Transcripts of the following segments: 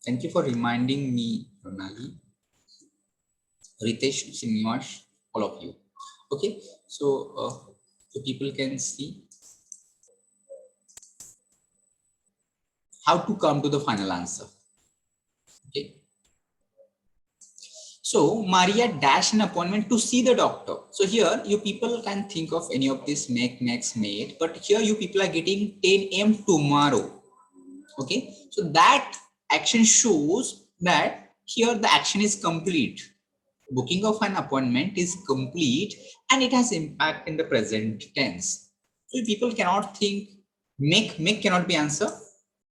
Thank you for reminding me, Ronali, Ritesh, Srinivas, all of you. Okay, so people can see how to come to the final answer. Okay. So Maria dashed an appointment to see the doctor. So here you people can think of any of this make, next, made, but here you people are getting 10 a.m. tomorrow. Okay. So that action shows that here the action is complete. Booking of an appointment is complete and it has impact in the present tense. So people cannot think make cannot be answer.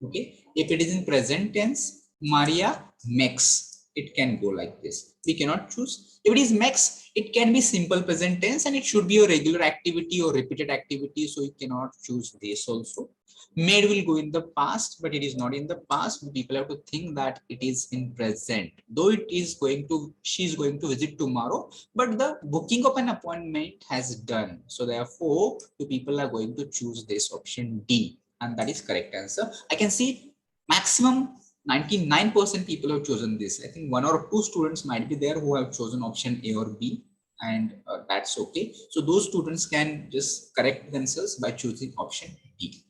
Okay. If it is in present tense, Maria makes. It can go like this. We cannot choose. If it is makes, it can be simple present tense and it should be a regular activity or repeated activity. So you cannot choose this also. Made will go in the past, but it is not in the past. People have to think that it is in present. Though it is going to, she is going to visit tomorrow, but the booking of an appointment has done. So therefore, the people are going to choose this option D, and that is correct answer. I can see maximum 99% people have chosen this. I think one or two students might be there who have chosen option A or B, and that's okay. So those students can just correct themselves by choosing option D.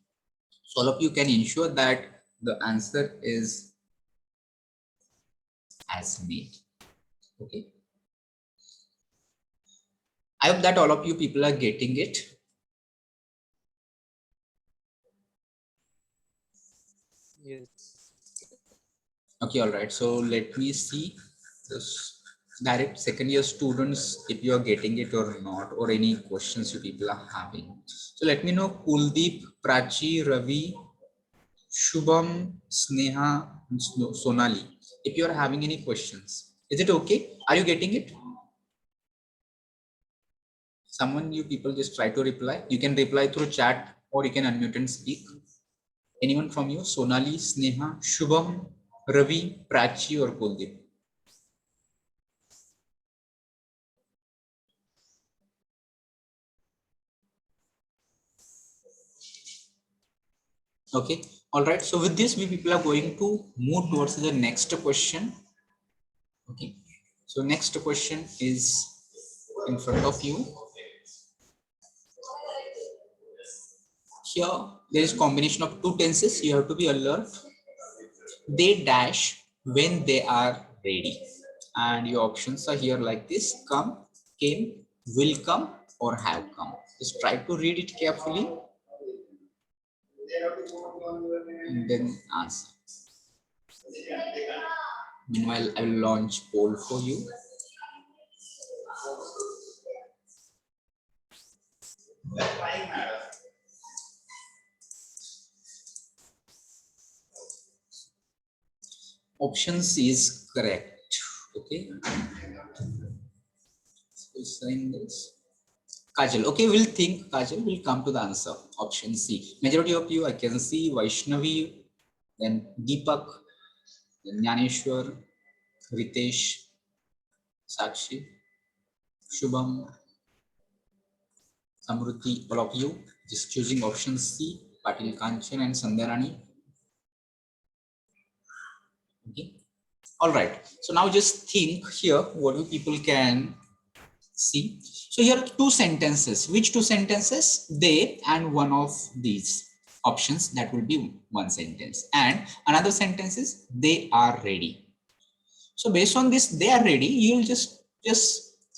So all of you can ensure that the answer is as made. Okay. I hope that all of you people are getting it. Yes. Okay, all right. So let me see this direct second year students if you are getting it or not, or any questions you people are having. So let me know Kuldeep, Prachi, Ravi, Shubham, Sneha, and Sonali. If you are having any questions, is it okay? Are you getting it? Someone you people just try to reply. You can reply through chat or you can unmute and speak. Anyone from you? Sonali, Sneha, Shubham, Ravi, Prachi, or Kuldeep? Okay. All right. So with this, we people are going to move towards the next question. Okay. So next question is in front of you. Here, there is combination of two tenses. You have to be alert. They dash when they are ready. And your options are here like this: come, came, will come, or have come. Just try to read it carefully and then answer. Meanwhile, I will launch poll for you. Option C is correct. Okay. So sign this. Kajal. Okay, we'll think Kajal will come to the answer. Option C. Majority of you I can see Vaishnavi, then Deepak, then Jnaneshwar, Ritesh, Sakshi, Shubham, Samruti, all of you just choosing option C, Patil Kanchan and Sandharani. Okay. All right. So now just think here what you people can see. So here are two sentences. Which two sentences? They and one of these options, that will be one sentence. And another sentence is they are ready. So based on this, they are ready, you'll just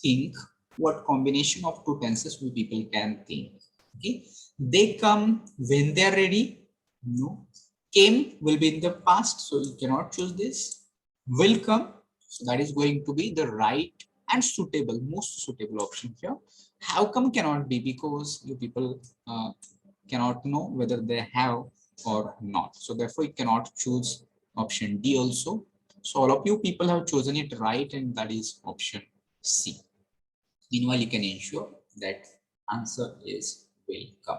think what combination of two tenses we people can think. Okay. They come when they are ready. No. Came will be in the past, so you cannot choose this. Will come, so that is going to be the right and suitable, most suitable option here. How come cannot be? Because you people cannot know whether they have or not. So therefore you cannot choose option D also. So all of you people have chosen it right, and that is option C. Meanwhile, you can ensure that answer is will come.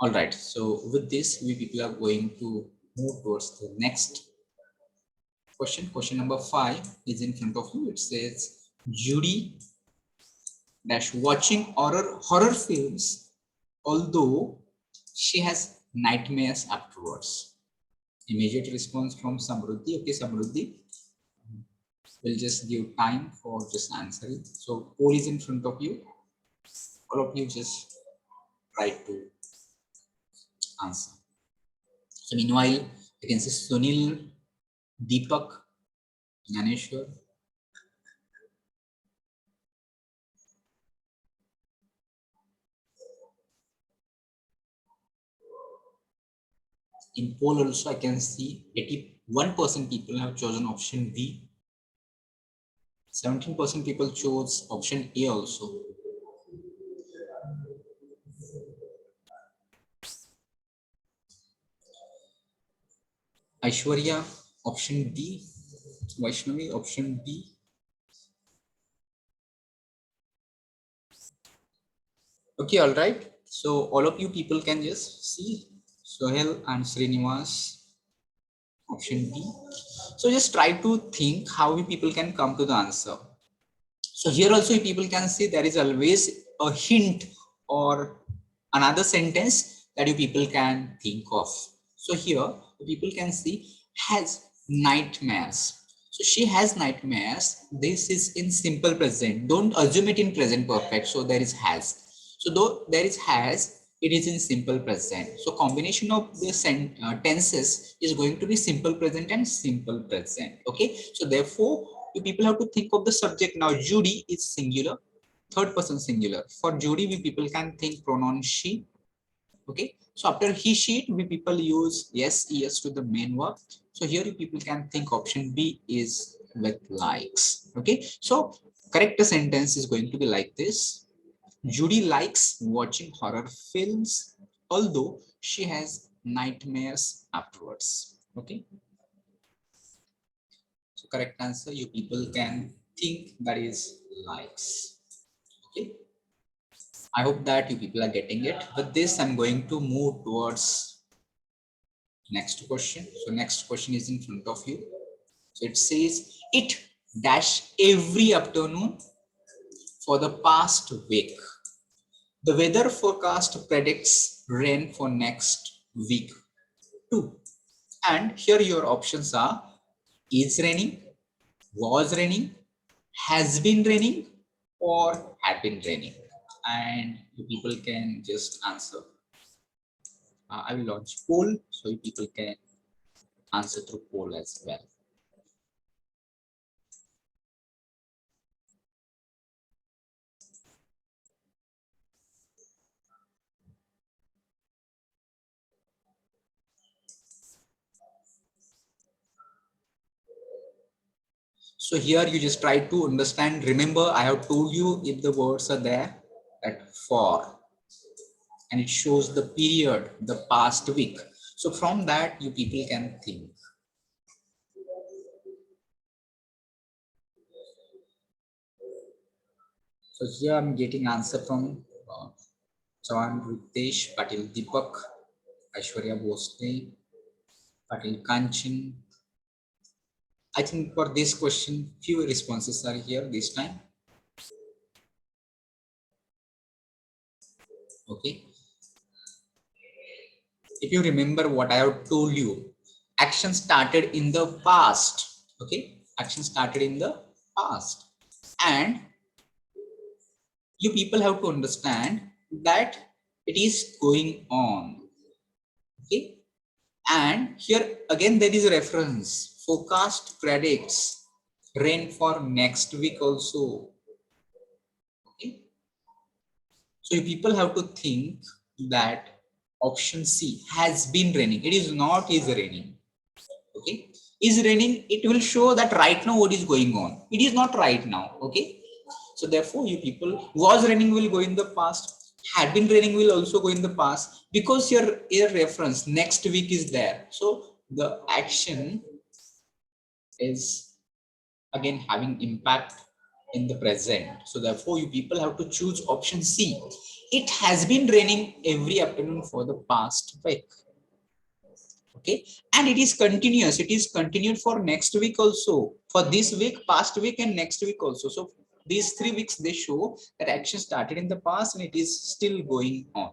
All right. So with this, we people are going to move towards the next question. Question number 5 is in front of you. It says Judy dash watching horror films, although she has nightmares afterwards. Immediate response from Samruddhi. Okay, Samruddhi, we'll just give time for just answering. So poll is in front of you. All of you just try to answer. So meanwhile, you can see Sunil, Deepak, Ganeshwar. In poll also, I can see 81% people have chosen option B. 17% people chose option A also. Aishwarya, option D. Vaishnavi, option B. Okay, all right. So all of you people can just see Sohel and Srinivas, option B. So just try to think how we people can come to the answer. So here also people can see there is always a hint or another sentence that you people can think of. So here people can see has nightmares. So she has nightmares. This is in simple present. Don't assume it in present perfect. So there is has. So though there is has, it is in simple present. So combination of the tenses is going to be simple present and simple present. Okay. So therefore, you people have to think of the subject now. Judy is singular, third person singular. For Judy, we people can think pronoun she. Okay. So after he, she, we people use yes, yes to the main verb. So here you people can think option B is with likes. Okay. So correct sentence is going to be like this. Judy likes watching horror films, although she has nightmares afterwards. Okay. So correct answer, you people can think that is likes. Okay. I hope that you people are getting it. With this, I'm going to move towards next question. So next question is in front of you. So it says it dash every afternoon for the past week. The weather forecast predicts rain for next week too. And here your options are is raining, was raining, has been raining, or had been raining. And you people can just answer. I will launch poll so you people can answer through poll as well. So here you just try to understand. Remember, I have told you if the words are there that for, and it shows the period, the past week. So from that, you people can think. So here I'm getting answer from Chavan Ritesh, Patil Deepak, Aishwarya Bhosle, Patil Kanchan. I think for this question, few responses are here this time. Okay. If you remember what I have told you, action started in the past. Okay. Action started in the past. And you people have to understand that it is going on. Okay. And here again, there is a reference. Forecast predicts rain for next week also. Okay. So you people have to think that option C has been raining. It is not is raining. Okay. Is raining, it will show that right now what is going on. It is not right now. Okay. So therefore, you people, was raining will go in the past, had been raining will also go in the past, because your reference next week is there. So the action is again having impact in the present. So therefore, you people have to choose option C. It has been raining every afternoon for the past week. Okay, and it is continuous. It is continued for next week also, for this week, past week, and next week also. So these 3 weeks they show that action started in the past and it is still going on.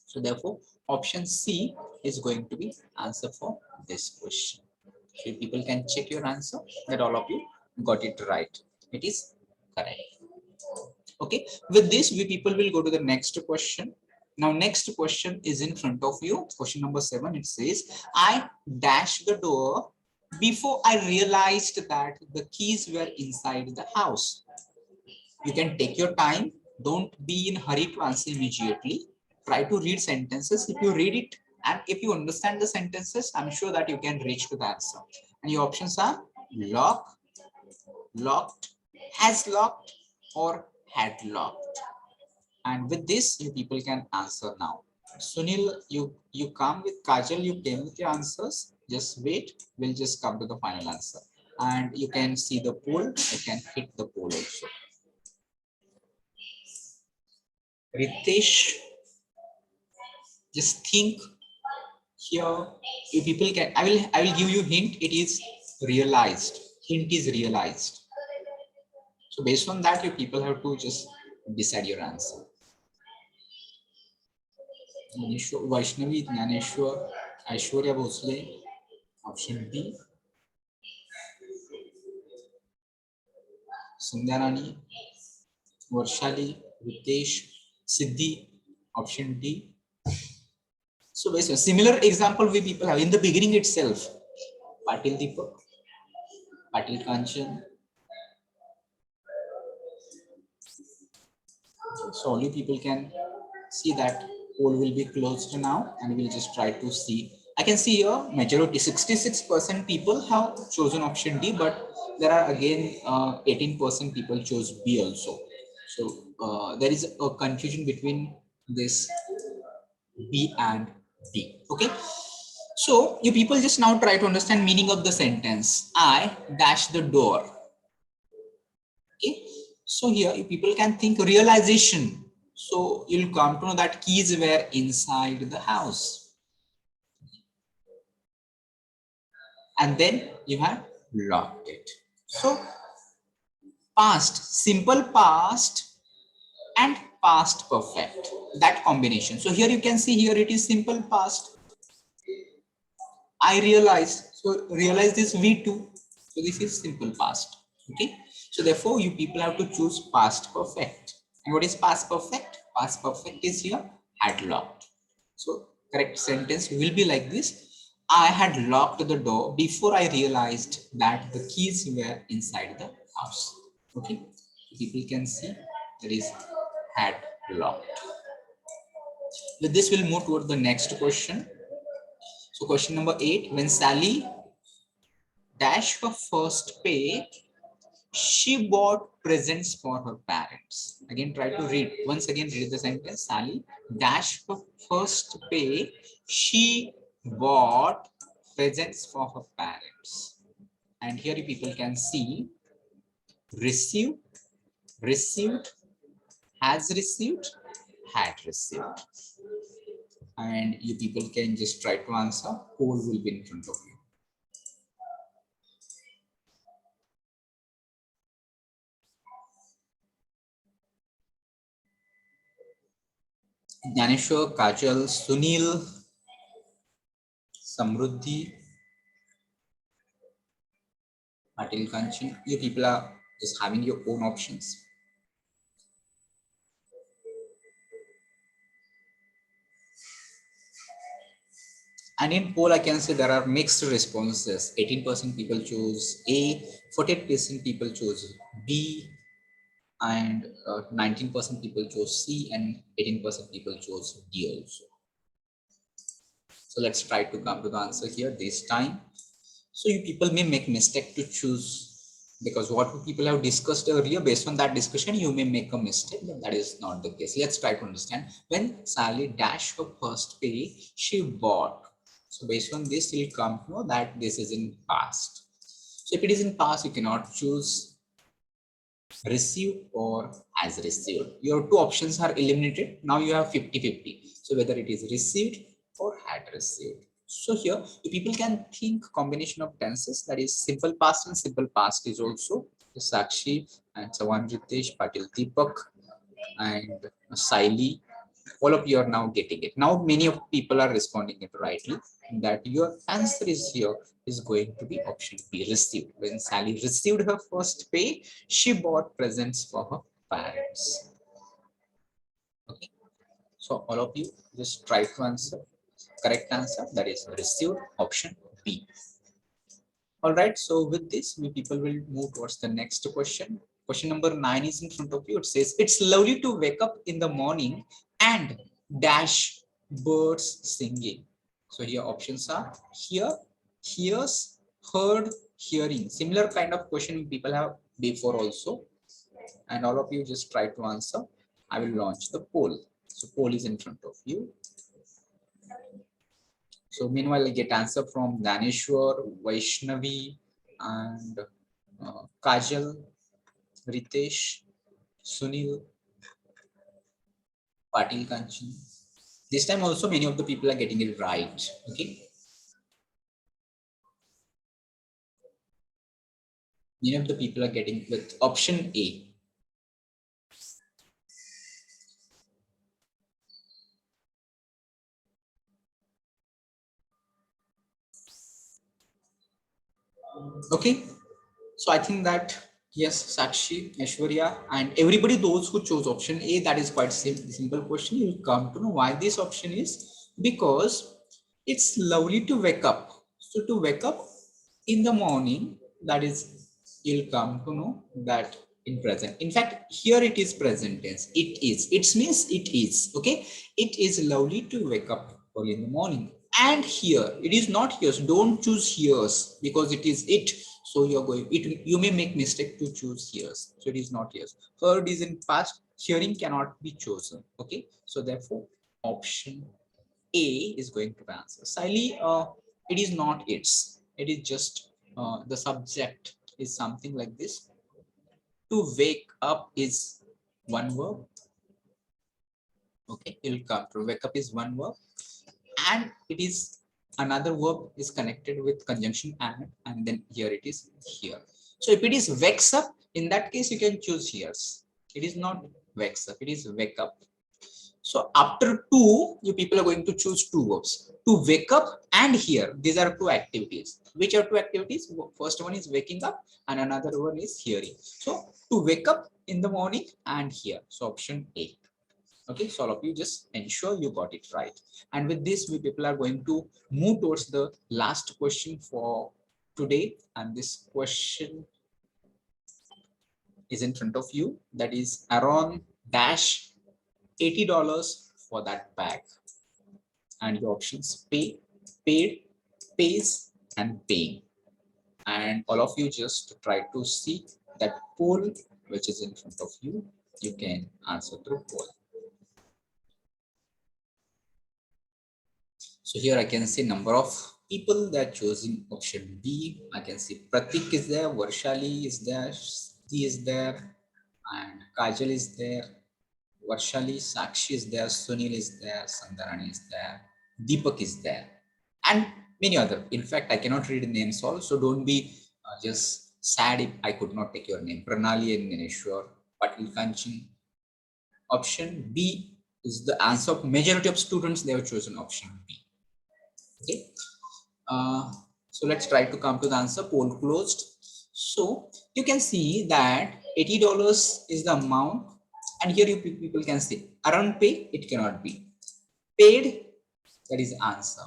So So therefore, option C is going to be answer for this question. So people can check your answer that all of you got it right. It is correct. Okay. With this, we people will go to the next question. Now, next question is in front of you. Question number 7. It says, I dashed the door before I realized that the keys were inside the house. You can take your time. Don't be in a hurry to answer immediately. Try to read sentences. If you read it and if you understand the sentences, I'm sure that you can reach to the answer. And your options are lock, locked, has locked, or had locked. And with this, you people can answer now. Sunil, you come with Kajal, you came with your answers. Just wait. We'll just come to the final answer. And you can see the poll. You can hit the poll also. Ritesh, just think here. You people can. I will give you hint. It is realized. Hint is realized. So based on that, you people have to just decide your answer. Vaishnavi, Jnaneshwar, Aishwarya Bhosle, option B. Sundharani, Varshali, Ritesh, Siddhi, option D. So basically, similar example we people have in the beginning itself. Patil Deepak, Patil Kanchan. So only people can see that poll will be closed now, and we'll just try to see. I can see here majority 66% people have chosen option D, but there are again 18% people chose B also. So there is a confusion between this B and D. Okay. So you people just now try to understand meaning of the sentence. I dash the door. Okay. So here you people can think realization. So you'll come to know that keys were inside the house. And then you have locked it. So past, simple past and past perfect, that combination. So here you can see here it is simple past. I realize. So realize this V2. So this is simple past. Okay. So therefore you people have to choose past perfect. And what is past perfect? Past perfect is here had locked. So correct sentence will be like this. I had locked the door before I realized that the keys were inside the house. Okay. People can see there is had locked. With this, we'll move toward the next question. So question number 8, when Sally dashed her first pay, she bought presents for her parents. Again, try to read. Once again, read the sentence. Sally dashed her first pay, she bought presents for her parents. And here you people can see receive, received, has received, had received. And you people can just try to answer. Poll will be in front of you. Jnaneshwar, Kajal, Sunil, Samruddhi, Patil Kanchan. You people are just having your own options. And in poll, I can say there are mixed responses. 18% people chose A, 48% people chose B, and 19% people chose C, and 18% people chose D also. So let's try to come to the answer here this time. So you people may make mistake to choose, because what people have discussed earlier, based on that discussion, you may make a mistake, but that is not the case. Let's try to understand. When Sally dashed her first pay, she bought. So based on this, you'll come to know that this is in past. So if it is in past, you cannot choose receive or as received. Your two options are eliminated. Now you have 50-50. So whether it is received or had received. So here you people can think combination of tenses, that is simple past and simple past is also Sakshi and Sawan Ritesh, Patil Deepak and Saili All of you are now getting it. Now many of people are responding it rightly, that your answer is here is going to be option B, received. When Sally received her first pay, she bought presents for her parents. Okay, so all of you just try to answer correct answer, that is received, option B. All right, so with this, we people will move towards the next question. Question number 9 is in front of you. It says, it's lovely to wake up in the morning and dash birds singing. So here options are hear, hears, heard, hearing. Similar kind of question people have before also. And all of you just try to answer. I will launch the poll. So poll is in front of you. So meanwhile, I get answer from Daneshwar, Vaishnavi, and Kajal, Ritesh, Sunil, Patil Kanchan. This time also many of the people are getting it right. Okay. Many of the people are getting with option A. Okay. So I think that yes, Sakshi, Aishwarya, and everybody, those who chose option A, that is quite simple question. You'll come to know why this option is, because it's lovely to wake up. So to wake up in the morning, that is, you'll come to know that in present. In fact, here it is present tense. It is. It means it is. Okay. It is lovely to wake up early in the morning. And here, it is not here. So don't choose here's because it is it. So you're going, you may make mistake to choose here's. So it is not here's. Heard is in past. Hearing cannot be chosen. Okay. So therefore, option A is going to be answer. Sally, it is not its. It is just the subject is something like this. To wake up is one verb. Okay, it'll come to wake up is one verb, and it is another verb is connected with conjunction and then here it is here. So if it is wakes up, in that case you can choose here's. It is not wakes up, it is wake up. So after two, you people are going to choose two verbs, to wake up and hear. These are two activities. Which are two activities? First one is waking up and another one is hearing. So to wake up in the morning and hear. So option A. Okay, so all of you just ensure you got it right. And with this, we people are going to move towards the last question for today. And this question is in front of you. That is around dash $80 for that bag. And your options pay, paid, pays, and paying. And all of you just try to see that poll which is in front of you. You can answer through poll. So here I can see number of people that are choosing option B. I can see Pratik is there, Varshali is there, Sri is there, and Kajal is there, Varshali, Sakshi is there, Sunil is there, Sandarani is there, Deepak is there, and many other. In fact, I cannot read names all, so don't be just sad if I could not take your name. Pranali and Mineshwar, Patil Kanchan. Option B is the answer of majority of students. They have chosen option B. Okay. So let's try to come to the answer. Poll closed. So you can see that $80 is the amount, and here you people can see around pay it cannot be paid. That is answer.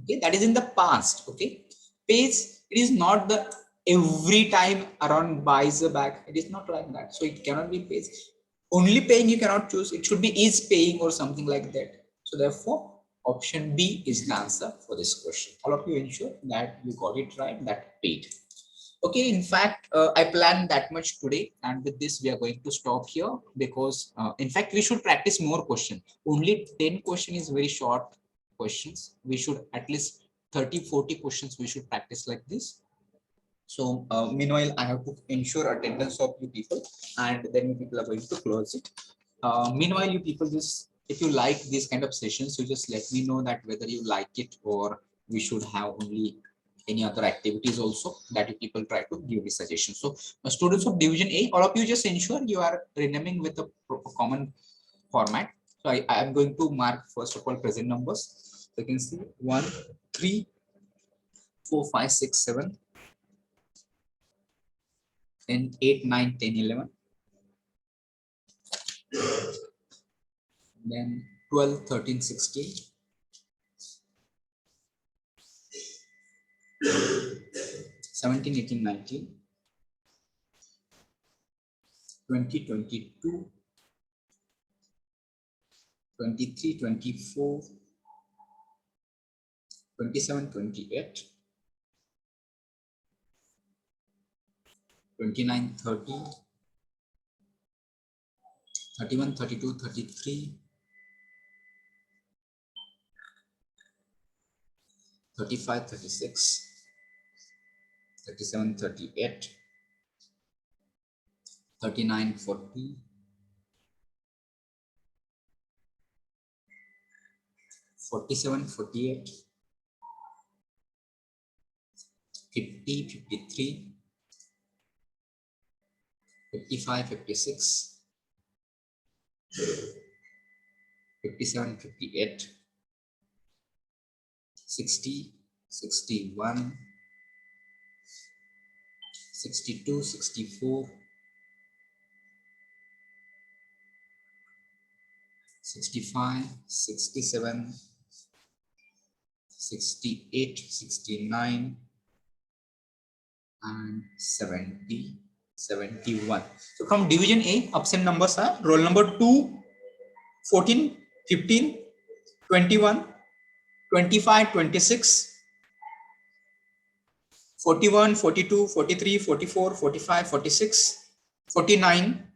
Okay, that is in the past. Okay, pays it is not the every time around buys a bag. It is not like that. So it cannot be pays. Only paying you cannot choose. It should be is paying or something like that. So therefore, option B is the answer for this question. All of you ensure that you got it right, that paid. Okay, in fact, I planned that much today, and with this, we are going to stop here because, in fact, we should practice more questions. Only 10 questions is very short questions. We should at least 30-40 questions we should practice like this. So meanwhile, I have to ensure attendance of you people, and then you people are going to close it. Meanwhile, you people just, if you like these kind of sessions, you just let me know that whether you like it or we should have only any other activities also, that you people try to give me suggestions. So students of division A, all of you just ensure you are renaming with a common format. So I am going to mark first of all present numbers. So you can see 1, 3, 4, 5, 6, 7, then 8, 9, 10, 11, then 12, 13, 16, 17, 18, 19, 20, 22, 23, 24, 27, 28, 29, 30, 31, 32, 33, 35, 36, 37, 38, 39, 40, 47, 48, 50, 53, 55, 56, 57, 58, 60, 61, 62, 64, 65, 67, 68, 69, and 70, 71. So from division A, absent numbers are roll number 2, 14, 15, 21, 25, 26, 41, 42, 43, 44, 45, 46, 49,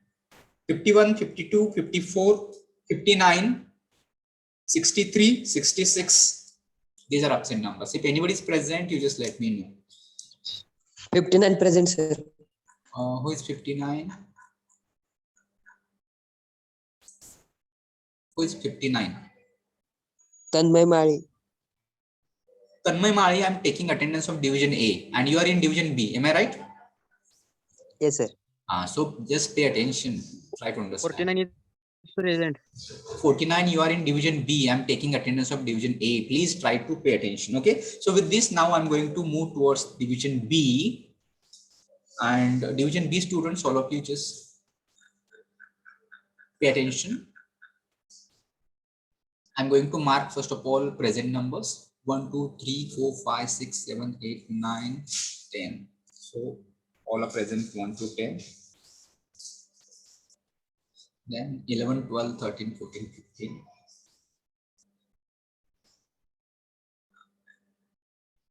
51, 52, 54, 59, 63, 66. These are absent numbers. If anybody is present, you just let me know. 59 present, sir. Who is 59? Who is 59? Tanmay Mali. Tanmay Mali, I am taking attendance of division A and you are in division B. Am I right? Yes, sir. So just pay attention. Try to understand. 49 is present. 49, you are in division B. I am taking attendance of division A. Please try to pay attention. Okay. So with this, now I'm going to move towards division B. And division B students, all of you just pay attention. I'm going to mark first of all present numbers 1, 2, 3, 4, 5, 6, 7, 8, 9, 10. So all are present 1 to 10. Then 11, 12, 13, 14, 15.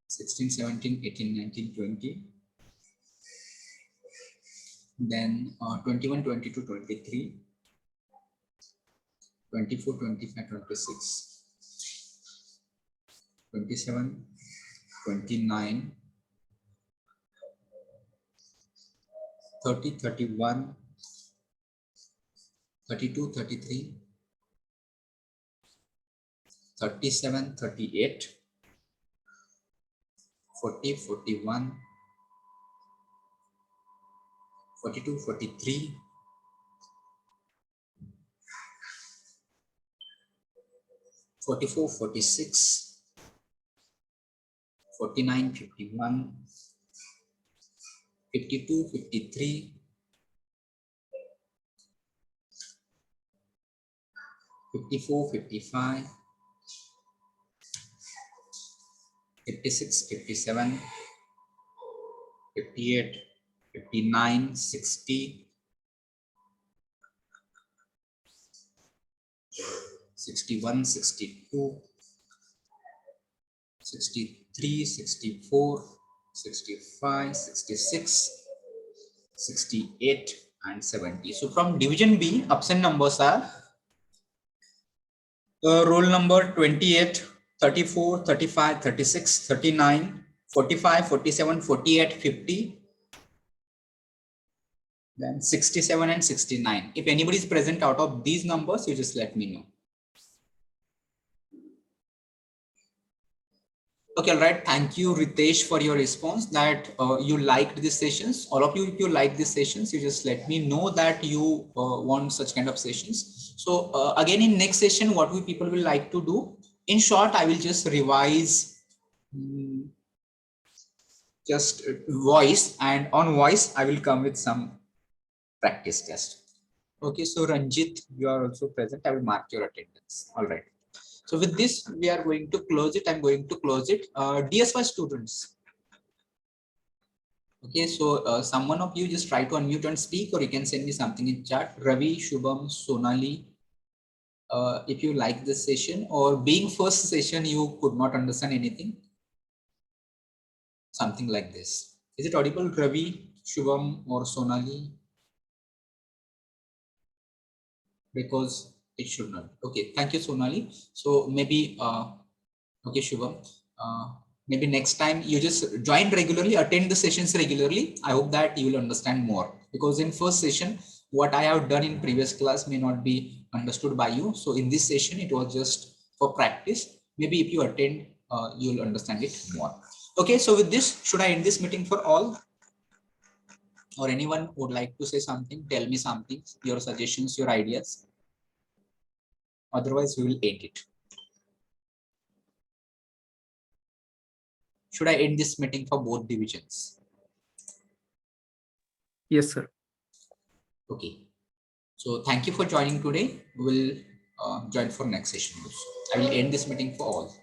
16, 17, 18, 19, 20. Then 21, 22, 23. 24, 25, 26. 27, 29. 30, 31. 32, 33. 37, 38. 40, 41. 42, 43. 44, 46. 49, 51. 52, 53. 54, 55. 56, 57. 58, 59, 60. 61, 62, 63, 64, 65, 66, 68, and 70. So from division B, absent numbers are roll number 28, 34, 35, 36, 39, 45, 47, 48, 50, then 67 and 69. If anybody is present out of these numbers, you just let me know. Okay, all right. Thank you, Ritesh, for your response that you liked these sessions. All of you, if you like these sessions, you just let me know that you want such kind of sessions. So again, in next session, what we people will like to do? In short, I will just revise just voice, and on voice, I will come with some practice test. Okay, so Ranjit, you are also present. I will mark your attendance. All right. So with this, we are going to close it. I'm going to close it. DSY students. Okay, so someone of you just try to unmute and speak, or you can send me something in chat. Ravi, Shubham, Sonali, if you like this session, or being first session, you could not understand anything. Something like this. Is it audible, Ravi, Shubham, or Sonali? Because it should not. Okay, thank you, Sonali. So maybe, okay, Shubham, maybe next time you just join regularly, attend the sessions regularly. I hope that you will understand more, because in first session, what I have done in previous class may not be understood by you. So in this session, it was just for practice. Maybe if you attend, you'll understand it more. Okay, so with this, should I end this meeting for all? Or anyone would like to say something? Tell me something, your suggestions, your ideas. Otherwise, we will end it. Should I end this meeting for both divisions? Yes, sir. Okay. So thank you for joining today. We will join for next session also. I will end this meeting for all.